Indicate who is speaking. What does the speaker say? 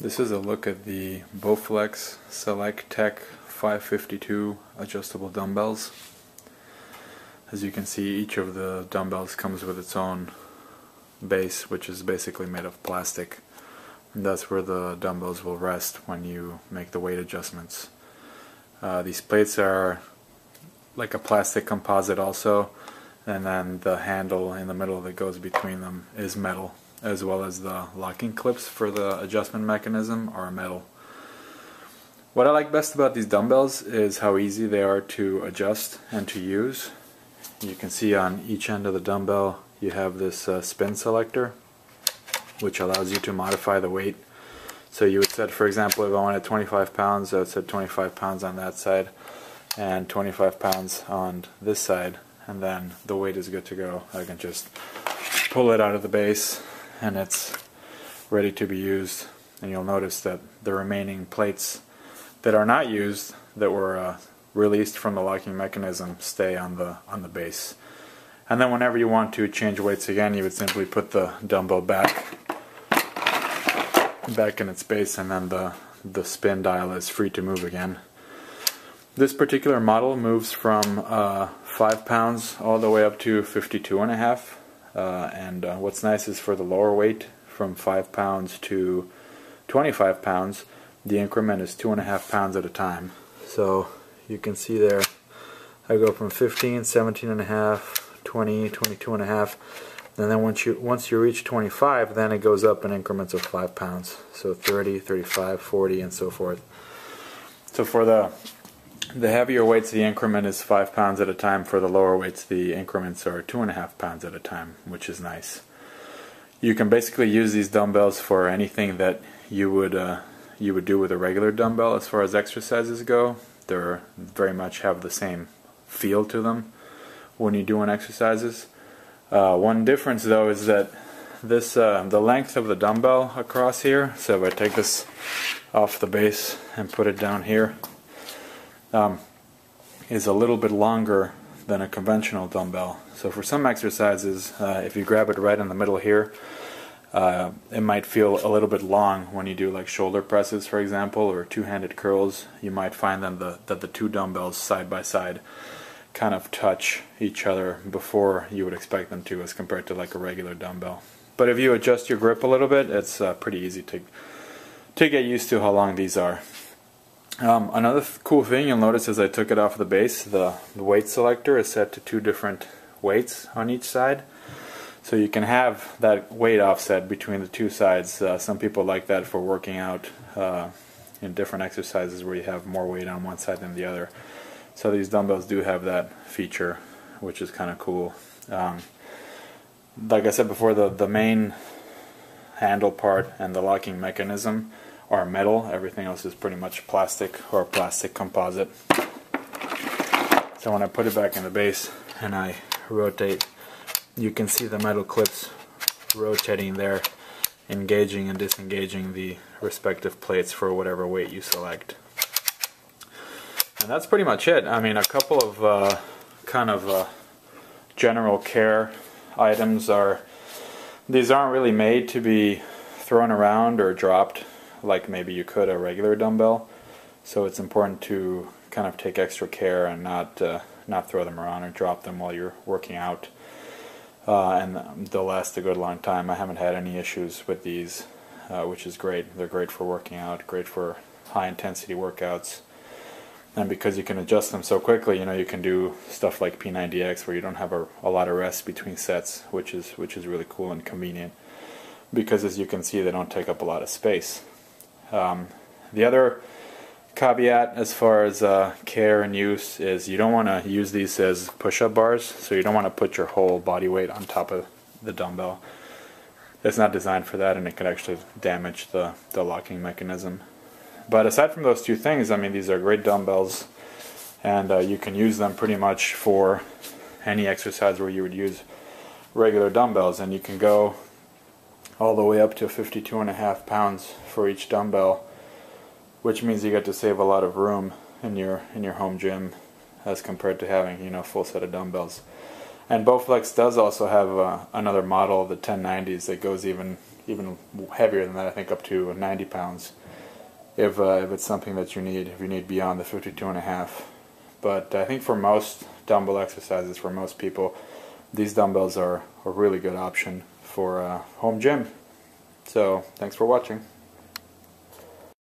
Speaker 1: This is a look at the Bowflex Select Tech 552 adjustable dumbbells. As you can see, each of the dumbbells comes with its own base, which is basically made of plastic. And that's where the dumbbells will rest when you make the weight adjustments. These plates are like a plastic composite also, and then the handle in the middle that goes between them is metal, as well as the locking clips for the adjustment mechanism are metal. What I like best about these dumbbells is how easy they are to adjust and to use. You can see on each end of the dumbbell you have this spin selector, which allows you to modify the weight. So you would set, for example, if I wanted 25 pounds, I would set 25 pounds on that side and 25 pounds on this side, and then the weight is good to go. I can just pull it out of the base and it's ready to be used. And you'll notice that the remaining plates that are not used, that were released from the locking mechanism, stay on the base. And then whenever you want to change weights again, you would simply put the dumbbell back in its base, and then the spin dial is free to move again. This particular model moves from 5 pounds all the way up to 52.5. And what's nice is for the lower weight, from 5 pounds to 25 pounds, the increment is 2.5 pounds at a time. So you can see there, I go from 15, 17.5, 20, 22.5, and then once you reach 25, then it goes up in increments of 5 pounds. So 30, 35, 40, and so forth. So for the heavier weights, the increment is 5 pounds at a time. For the lower weights, the increments are 2.5 pounds at a time, which is nice. You can basically use these dumbbells for anything that you would do with a regular dumbbell as far as exercises go. They very much have the same feel to them when you're doing exercises. One difference though is that this the length of the dumbbell across here, so if I take this off the base and put it down here, is a little bit longer than a conventional dumbbell. So for some exercises, if you grab it right in the middle here, it might feel a little bit long when you do like shoulder presses, for example, or two-handed curls. You might find that the two dumbbells side by side kind of touch each other before you would expect them to, as compared to like a regular dumbbell. But if you adjust your grip a little bit, it's pretty easy to get used to how long these are. Another cool thing you'll notice as I took it off the base, the weight selector is set to 2 different weights on each side. So you can have that weight offset between the 2 sides. Some people like that for working out in different exercises where you have more weight on one side than the other. So these dumbbells do have that feature, which is kind of cool. Like I said before, the main handle part and the locking mechanism are metal. Everything else is pretty much plastic or plastic composite. So when I put it back in the base and I rotate, you can see the metal clips rotating there, engaging and disengaging the respective plates for whatever weight you select. And that's pretty much it. I mean, a couple of general care items are, these aren't really made to be thrown around or dropped like maybe you could a regular dumbbell. So it's important to kind of take extra care and not throw them around or drop them while you're working out. And they'll last a good long time. I haven't had any issues with these, which is great. They're great for working out, great for high intensity workouts. And because you can adjust them so quickly, you know, you can do stuff like P90X where you don't have a lot of rest between sets, which is really cool and convenient. Because as you can see, they don't take up a lot of space. The other caveat as far as care and use is you don't want to use these as push-up bars, so you don't want to put your whole body weight on top of the dumbbell. It's not designed for that, and it could actually damage the locking mechanism. But aside from those 2 things, I mean, these are great dumbbells, and you can use them pretty much for any exercise where you would use regular dumbbells, and you can go all the way up to 52.5 pounds for each dumbbell, which means you get to save a lot of room in your home gym as compared to having, you know, a full set of dumbbells. And Bowflex does also have another model, the 1090s, that goes even even heavier than that, I think up to 90 pounds if it's something that you need, if you need beyond the 52.5. But I think for most dumbbell exercises, for most people, these dumbbells are a really good option for home gym. So thanks for watching.